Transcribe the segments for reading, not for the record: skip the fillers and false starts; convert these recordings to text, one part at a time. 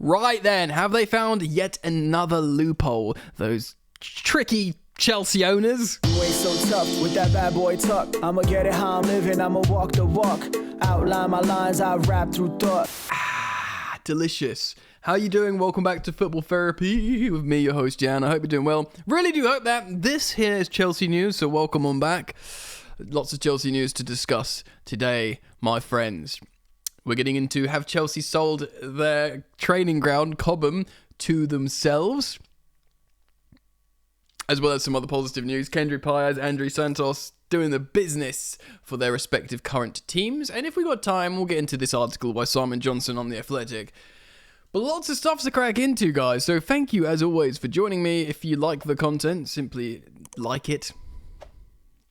Right then, have they found yet another loophole? Those tricky Chelsea owners? You ain't so tough with that bad boy tuck. I'ma get it how I'm living, I'ma walk the walk. Outline my lines, I rap through thought. Delicious. How you doing? Welcome back to Football Therapy with me, your host, Jan. I hope you're doing well. Really do hope that. This here is Chelsea news, so welcome on back. Lots of Chelsea news to discuss today, my friends. We're getting into, have Chelsea sold their training ground, Cobham, to themselves? As well as some other positive news. Kendrick Pires, Andrew Santos doing the business for their respective current teams. And if we got time, we'll get into this article by Simon Johnson on The Athletic. But lots of stuff to crack into, guys. So thank you, as always, for joining me. If you like the content, simply like it.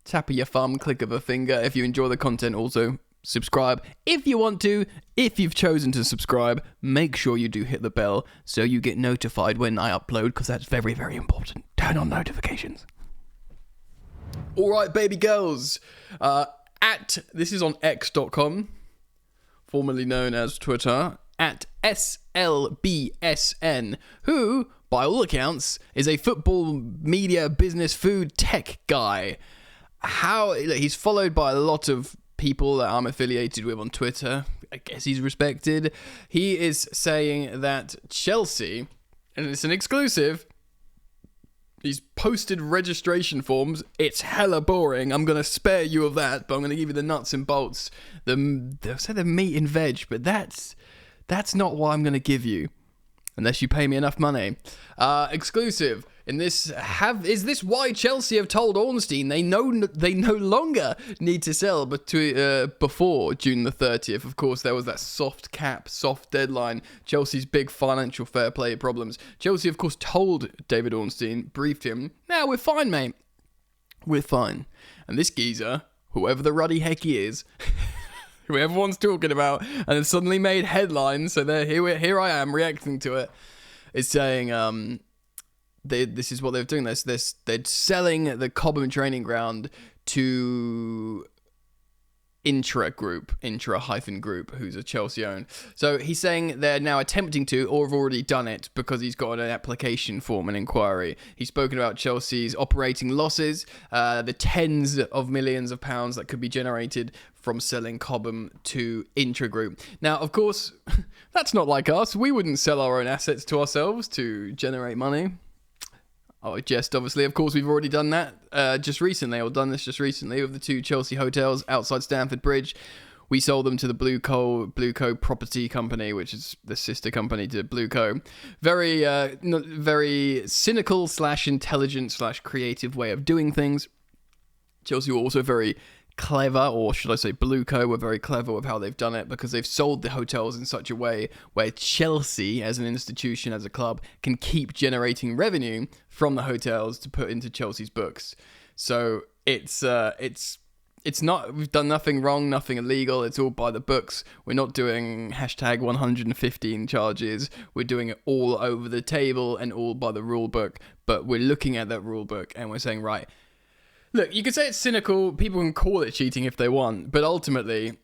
Tap of your thumb, click of a finger. If you enjoy the content, also subscribe if you want to. If you've chosen to subscribe, make sure you do hit the bell so you get notified when I upload, because that's very, very important. Turn on notifications. Alright, baby girls. This is on x.com, formerly known as Twitter, at SLBSN, who, by all accounts, is a football, media, business, food, tech guy. He's followed by a lot of people that I'm affiliated with on Twitter. I guess he's respected. He is saying that Chelsea, and it's an exclusive, he's posted registration forms. It's hella boring. I'm going to spare you of that, but I'm going to give you the nuts and bolts. They'll say the meat and veg, but that's not what I'm going to give you, unless you pay me enough money. Exclusive. Is this why Chelsea have told Ornstein they no longer need to sell before June the 30th? Of course, there was that soft deadline, Chelsea's big financial fair play problems. Chelsea, of course, told David Ornstein, briefed him, "Now we're fine, mate. We're fine." And this geezer, whoever the ruddy heck he is, who everyone's talking about, and then suddenly made headlines, so here I am reacting to it, is saying, this is what they're doing. They're selling the Cobham training ground to Intra Group, who's a Chelsea owned. So he's saying they're now attempting to, or have already done it, because he's got an application form, an inquiry. He's spoken about Chelsea's operating losses, the tens of millions of pounds that could be generated from selling Cobham to Intra Group. Now, of course, that's not like us. We wouldn't sell our own assets to ourselves to generate money. Oh, jest, obviously. Of course, we've already done that just recently, with the two Chelsea hotels outside Stamford Bridge. We sold them to the Blue Co Property Company, which is the sister company to Blue Co. Very cynical / intelligent / creative way of doing things. Chelsea were also very clever, or should I say Blue Co were very clever with how they've done it, because they've sold the hotels in such a way where Chelsea as an institution, as a club, can keep generating revenue from the hotels to put into Chelsea's books. So it's not, we've done nothing wrong, nothing illegal, it's all by the books. We're not doing hashtag 115 charges, we're doing it all over the table and all by the rule book, but we're looking at that rule book and we're saying, right, look, you could say it's cynical, people can call it cheating if they want, but ultimately,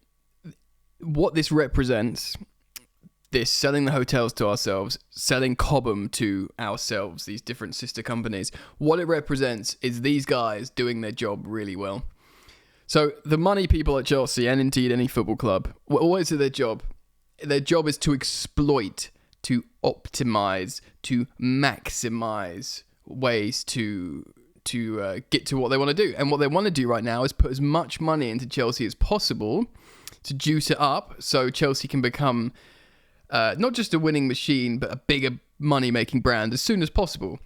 what this represents, this selling the hotels to ourselves, selling Cobham to ourselves, these different sister companies, what it represents is these guys doing their job really well. So, the money people at Chelsea, and indeed any football club, what is their job? Their job is to exploit, to optimize, to maximize ways to get to what they want to do. And what they want to do right now is put as much money into Chelsea as possible to juice it up so Chelsea can become not just a winning machine, but a bigger money-making brand as soon as possible.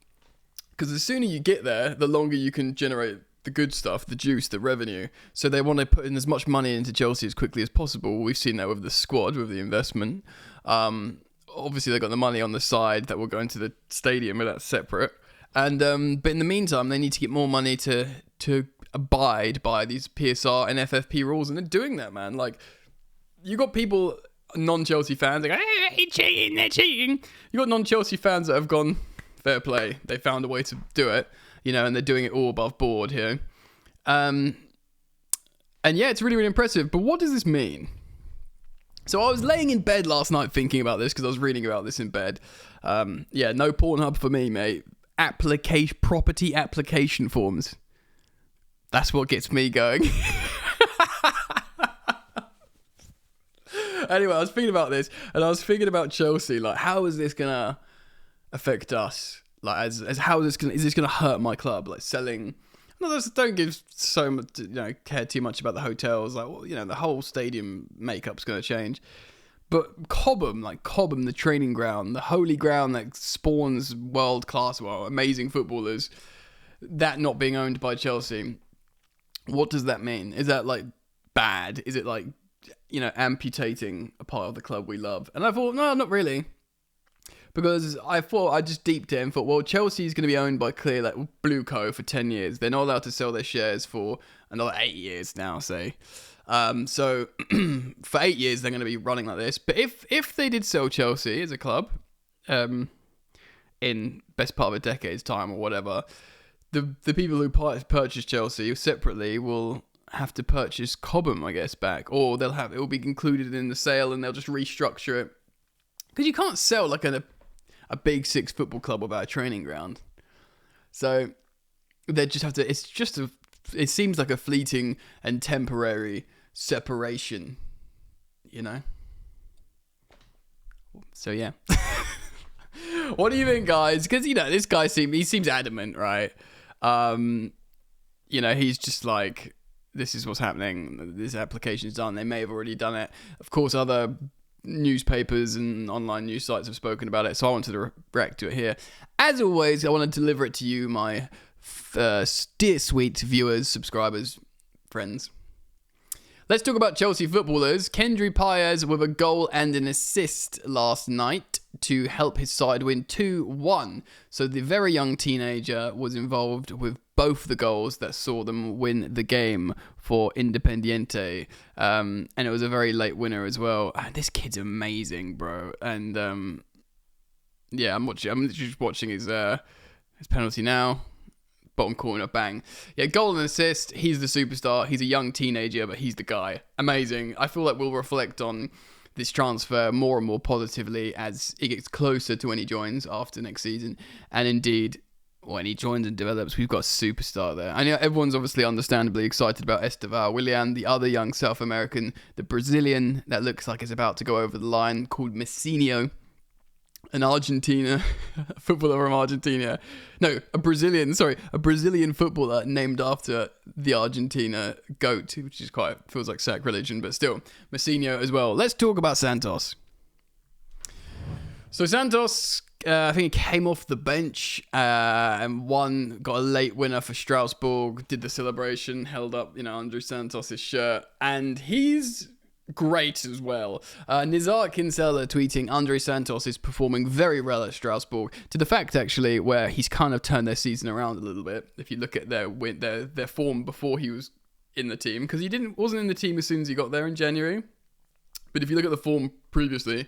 Because the sooner you get there, the longer you can generate the good stuff, the juice, the revenue. So they want to put in as much money into Chelsea as quickly as possible. We've seen that with the squad, with the investment. Obviously, they've got the money on the side that will go into the stadium, but that's separate. And but in the meantime, they need to get more money to abide by these PSR and FFP rules, and they're doing that, man. Like, you got people, non-Chelsea fans, like, hey, they're cheating. You got non-Chelsea fans that have gone, fair play, they found a way to do it, and they're doing it all above board here. And yeah, it's really, really impressive. But what does this mean? So I was laying in bed last night thinking about this because I was reading about this in bed. Yeah, no Pornhub for me, mate. Property application forms. That's what gets me going. Anyway, I was thinking about this, and I was thinking about Chelsea. Like, how is this gonna affect us? Like, as how is this gonna hurt my club? Like, selling. No, don't give so much. Care too much about the hotels. Like, well, the whole stadium makeup's gonna change. But Cobham, the training ground, the holy ground that spawns world class, amazing footballers, that not being owned by Chelsea. What does that mean? Is that like bad? Is it like, amputating a part of the club we love? And I thought, no, not really. Because I just deeped it and thought, well, Chelsea's going to be owned by Blue Co for 10 years. They're not allowed to sell their shares for another 8 years now, say. So for 8 years, they're going to be running like this. But if they did sell Chelsea as a club, in best part of a decade's time or whatever, the people who purchase Chelsea separately will have to purchase Cobham, I guess, back, or it will be included in the sale and they'll just restructure it. Because you can't sell like a big six football club without a training ground. So they just have to. It seems like a fleeting and temporary separation, So yeah. What do you think, guys? Because this guy seems adamant, right? He's just like, this is what's happening. This application's done. They may have already done it. Of course, other newspapers and online news sites have spoken about it, so I wanted to react to it here. As always, I want to deliver it to you, my dear sweet viewers, subscribers, friends. Let's talk about Chelsea footballers. Kendry Páez with a goal and an assist last night to help his side win 2-1. So the very young teenager was involved with both the goals that saw them win the game for Independiente. And it was a very late winner as well. This kid's amazing, bro. And I'm just watching his penalty now. Bottom corner, bang. Yeah, goal and assist. He's the superstar. He's a young teenager, but he's the guy. Amazing. I feel like we'll reflect on this transfer more and more positively as it gets closer to when he joins after next season. And indeed, when he joins and develops, we've got a superstar there. I know everyone's obviously understandably excited about Estevão Willian, the other young South American, the Brazilian that looks like it's about to go over the line, called Messinho. An Argentina footballer from Argentina. No, a Brazilian footballer named after the Argentina GOAT, which is feels like sacrilege, but still, Messinho as well. Let's talk about Santos. So Santos, I think he came off the bench and got a late winner for Strasbourg, did the celebration, held up, André Santos' shirt, and he's great as well. Nizar Kinsella tweeting, André Santos is performing very well at Strasbourg, to the fact actually where he's kind of turned their season around a little bit. If you look at their form before he was in the team, because he wasn't in the team as soon as he got there in January. But if you look at the form previously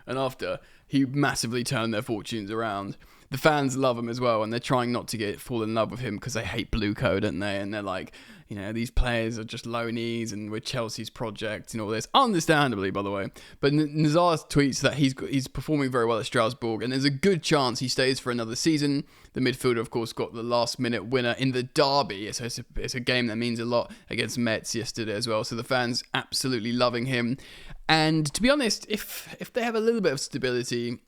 and after, he massively turned their fortunes around. The fans love him as well, and they're trying not to fall in love with him because they hate Blue Co, don't they? And they're like, these players are just loanies and we're Chelsea's project and all this. Understandably, by the way. But Nizar tweets that he's performing very well at Strasbourg, and there's a good chance he stays for another season. The midfielder, of course, got the last-minute winner in the derby. So it's a game that means a lot against Metz yesterday as well. So the fans absolutely loving him. And to be honest, if they have a little bit of stability,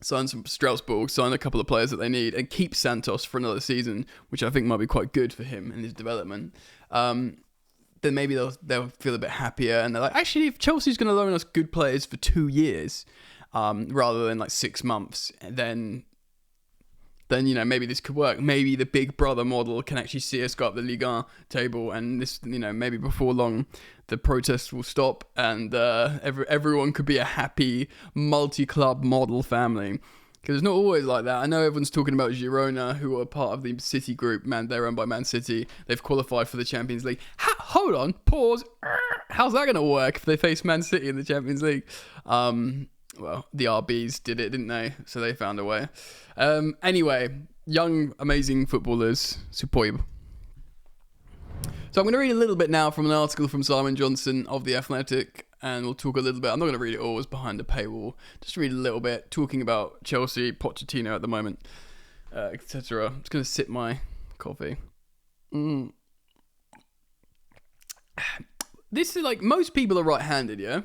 sign some Strasbourg, sign a couple of players that they need, and keep Santos for another season, which I think might be quite good for him in his development, then maybe they'll feel a bit happier, and they're like, actually, if Chelsea's going to loan us good players for 2 years, rather than 6 months, then maybe this could work. Maybe the big brother model can actually see us go up the Ligue 1 table, and this, maybe before long, the protests will stop, and everyone could be a happy multi-club model family. Because it's not always like that. I know everyone's talking about Girona, who are part of the City group. Man, they're owned by Man City. They've qualified for the Champions League. Hold on, pause. How's that going to work if they face Man City in the Champions League? Well, the RBs did it, didn't they? So they found a way. Anyway, young, amazing footballers. Superb. So I'm going to read a little bit now from an article from Simon Johnson of The Athletic. and we'll talk a little bit. I'm not going to read it all, it's behind the paywall. Just read a little bit, talking about Chelsea, Pochettino at the moment, etc. I'm just going to sip my coffee. This is like, most people are right-handed, yeah?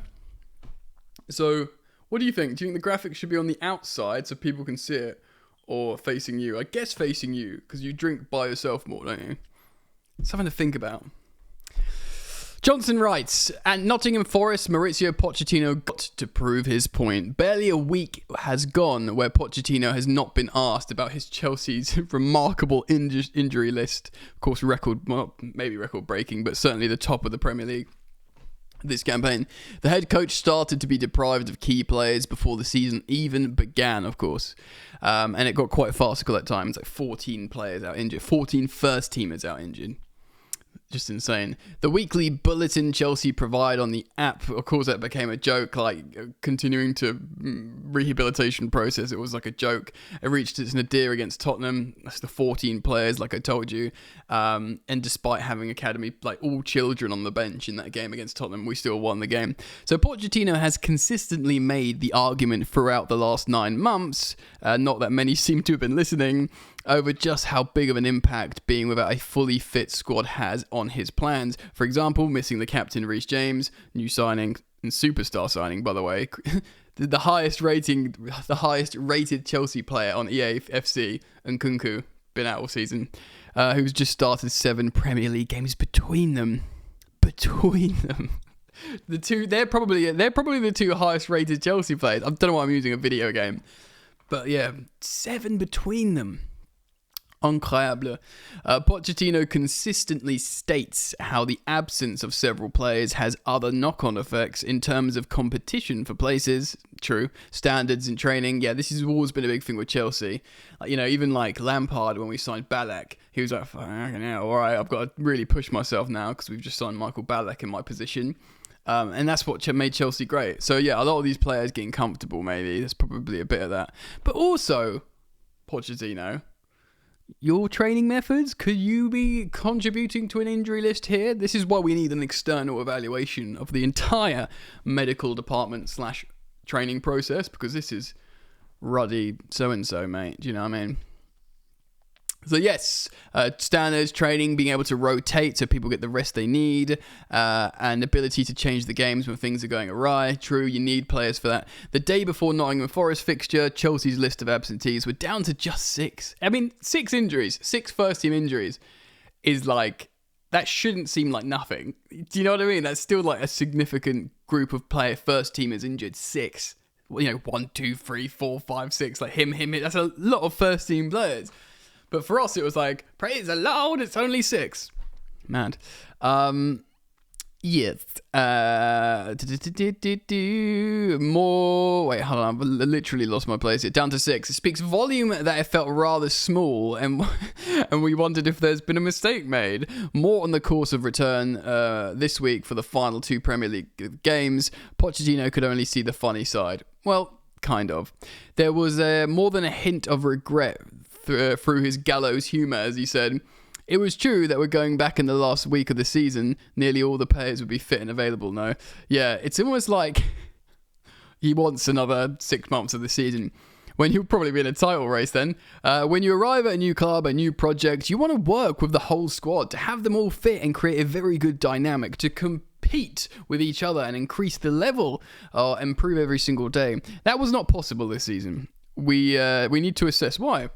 So, what do you think? Do you think the graphic should be on the outside so people can see it, or facing you? I guess facing you, because you drink by yourself more, don't you? Something to think about. Johnson writes, at Nottingham Forest, Mauricio Pochettino got to prove his point. Barely a week has gone where Pochettino has not been asked about his Chelsea's remarkable injury list. Of course, maybe record-breaking, but certainly the top of the Premier League this campaign. The head coach started to be deprived of key players before the season even began, of course. And it got quite farcical at times, like 14 players out injured, 14 first-teamers out injured. Just insane. The weekly bulletin Chelsea provide on the app, of course, that became a joke, like continuing to rehabilitation process. It was like a joke. It reached its nadir against Tottenham. That's the 14 players, like I told you. And despite having academy, like all children on the bench in that game against Tottenham, we still won the game. So Pochettino has consistently made the argument throughout the last 9 months, not that many seem to have been listening, over just how big of an impact being without a fully fit squad has on his plans. For example, missing the captain Reece James, new signing and superstar signing, by the way, the highest rated Chelsea player on EA FC, and Nkunku, been out all season, who's just started 7 Premier League games between them. The two, they're probably the 2 highest rated Chelsea players. I don't know why I'm using a video game, but yeah, 7 between them. Incroyable. Pochettino consistently states how the absence of several players has other knock-on effects in terms of competition for places. True. Standards in training. Yeah, this has always been a big thing with Chelsea. You know, even like Lampard, when we signed Ballack, he was like, all right, I've got to really push myself now because we've just signed Michael Ballack in my position. And that's what made Chelsea great. So yeah, a lot of these players getting comfortable, maybe. There's probably a bit of that. But also, Pochettino, your training methods, could you be contributing to an injury list here? This is why we need an external evaluation of the entire medical department / training process, because this is ruddy so-and-so, mate. Do you know what I mean? So yes, standards, training, being able to rotate so people get the rest they need, and ability to change the games when things are going awry. True, you need players for that. The day before Nottingham Forest fixture, Chelsea's list of absentees were down to just 6. I mean, 6 injuries, 6 first-team injuries is like, that shouldn't seem like nothing. Do you know what I mean? That's still like a significant group of first-teamers injured. 6. You know, 1, 2, 3, 4, 5, 6, like him. That's a lot of first-team players. But for us, it was like, praise the Lord, it's only 6. Mad. Yes. More. Wait, hold on. I've literally lost my place here. Down to 6. It speaks volume that it felt rather small, and we wondered if there's been a mistake made. More on the course of return this week for the final 2 Premier League games. Pochettino could only see the funny side. Well, kind of. There was more than a hint of regret through his gallows humour, as he said. It was true that we're going back in the last week of the season. Nearly all the players would be fit and available now. Yeah, it's almost like he wants another 6 months of the season, when you'll probably be in a title race then. When you arrive at a new club, a new project, you want to work with the whole squad to have them all fit and create a very good dynamic to compete with each other and increase the level, improve every single day. That was not possible this season. We need to assess why.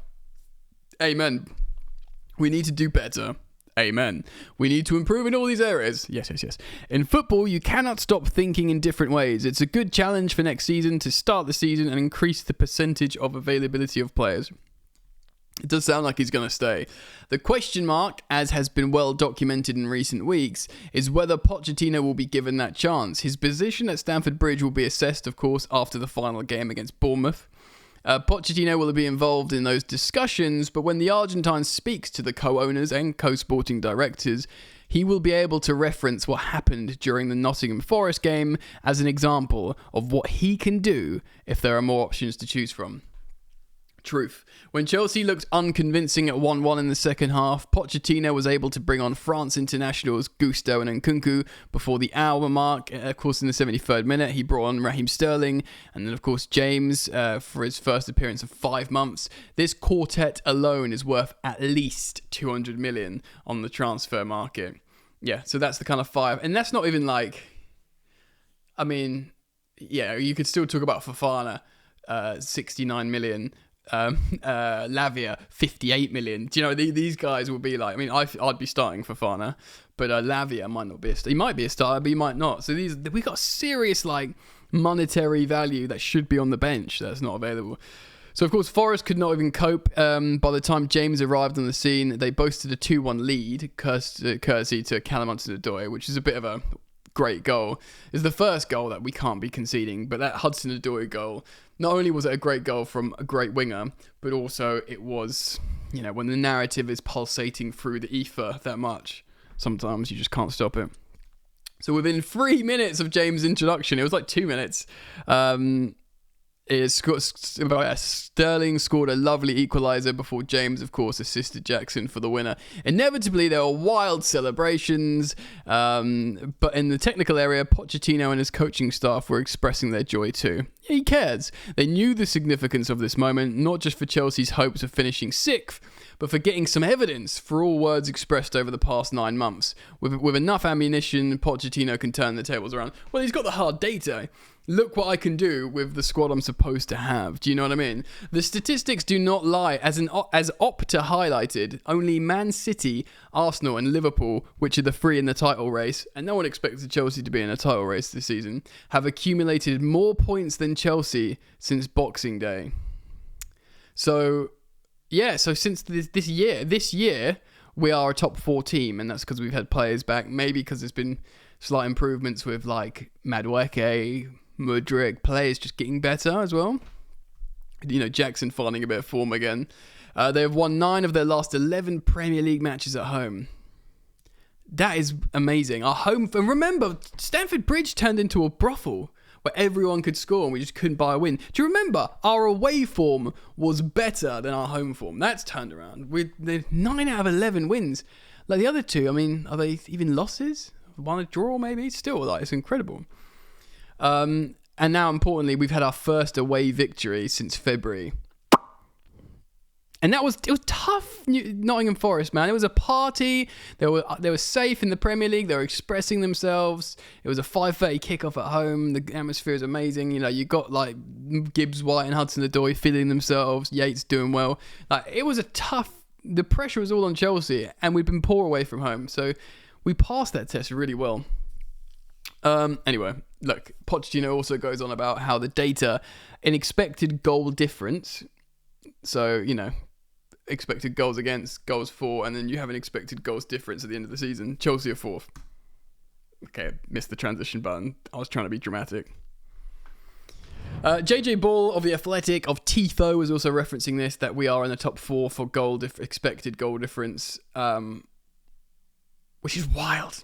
Amen. We need to do better. Amen. We need to improve in all these areas. Yes. In football, you cannot stop thinking in different ways. It's a good challenge for next season to start the season and increase the percentage of availability of players. It does sound like he's going to stay. The question mark, as has been well documented in recent weeks, is whether Pochettino will be given that chance. His position at Stamford Bridge will be assessed, of course, after the final game against Bournemouth. Pochettino will be involved in those discussions, but when the Argentine speaks to the co-owners and co-sporting directors, he will be able to reference what happened during the Nottingham Forest game as an example of what he can do if there are more options to choose from. Truth. When Chelsea looked unconvincing at 1-1 in the second half, Pochettino was able to bring on France internationals Gusto and Nkunku before the hour mark. Of course, in the 73rd minute, he brought on Raheem Sterling and then, of course, James for his first appearance of 5 months. This quartet alone is worth at least 200 million on the transfer market. Yeah, so that's the kind of 5. And that's not even like... I mean, yeah, you could still talk about Fofana, 69 million. Lavia 58 million. Do you know these guys will be like, I mean, I'd be starting Fofana, but Lavia might not be he might be a starter, but he might not. So we got serious like monetary value that should be on the bench that's not available. So of course Forest could not even cope. By the time James arrived on the scene, they boasted a 2-1 lead courtesy to Callum Hudson-Odoi, which is a bit of a great goal. It's the first goal that we can't be conceding, but that Hudson-Odoi goal, not only was it a great goal from a great winger, but also it was, you know, when the narrative is pulsating through the ether that much, sometimes you just can't stop it. So within 3 minutes of James' introduction, it was like 2 minutes, Sterling scored a lovely equaliser before James, of course, assisted Jackson for the winner. Inevitably, there were wild celebrations, but in the technical area, Pochettino and his coaching staff were expressing their joy too. He cares. They knew the significance of this moment, not just for Chelsea's hopes of finishing 6th, but for getting some evidence for all words expressed over the past 9 months. With enough ammunition, Pochettino can turn the tables around. Well, he's got the hard data. Look what I can do with the squad I'm supposed to have. Do you know what I mean? The statistics do not lie. As Opta highlighted, only Man City, Arsenal and Liverpool, which are the 3 in the title race, and no one expected Chelsea to be in a title race this season, have accumulated more points than Chelsea since Boxing Day. So, yeah, so since this year, we are a top 4 team, and that's because we've had players back, maybe because there's been slight improvements with like Madueke, Mudryk, players just getting better as well. You know, Jackson finding a bit of form again. They have won 9 of their last 11 Premier League matches at home. That is amazing. Our home, and remember, Stamford Bridge turned into a brothel where everyone could score and we just couldn't buy a win. Do you remember? Our away form was better than our home form. That's turned around. With 9 out of 11 wins. Like the other 2, I mean, are they even losses? One a draw maybe? Still, like, it's incredible. And now, importantly, we've had our first away victory since February. And it was tough, Nottingham Forest, man. It was a party. They were safe in the Premier League. They were expressing themselves. It was a 5:30 kickoff at home. The atmosphere is amazing. You know, you got like Gibbs, White, and Hudson-Odoi feeling themselves. Yates doing well. Like, it was a tough. The pressure was all on Chelsea, and we've been poor away from home. So we passed that test really well. Anyway, look, Pochettino also goes on about how the data in expected goal difference. So, you know, expected goals against, goals for, and then you have an expected goals difference at the end of the season. Chelsea are 4th. Okay, missed the transition button. I was trying to be dramatic. JJ Ball of The Athletic of Tifo was also referencing this, that we are in the top 4 for expected goal difference, which is wild.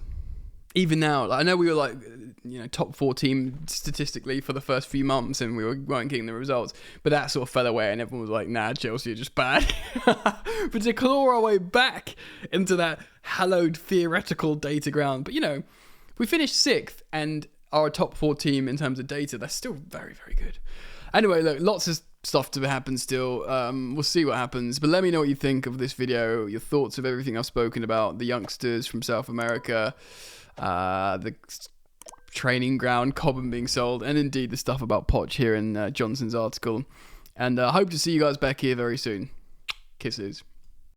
Even now, like, I know we were like, you know, top 4 team statistically for the first few months and we weren't getting the results, but that sort of fell away and everyone was like, nah, Chelsea are just bad. But to claw our way back into that hallowed theoretical data ground, but you know, if we finished 6th and are a top 4 team in terms of data, that's still very, very good. Anyway, look, lots of stuff to happen still. We'll see what happens, but let me know what you think of this video, your thoughts of everything I've spoken about, the youngsters from South America, the training ground, Cobham being sold, and indeed the stuff about Poch here in Johnson's article. And I hope to see you guys back here very soon. Kisses.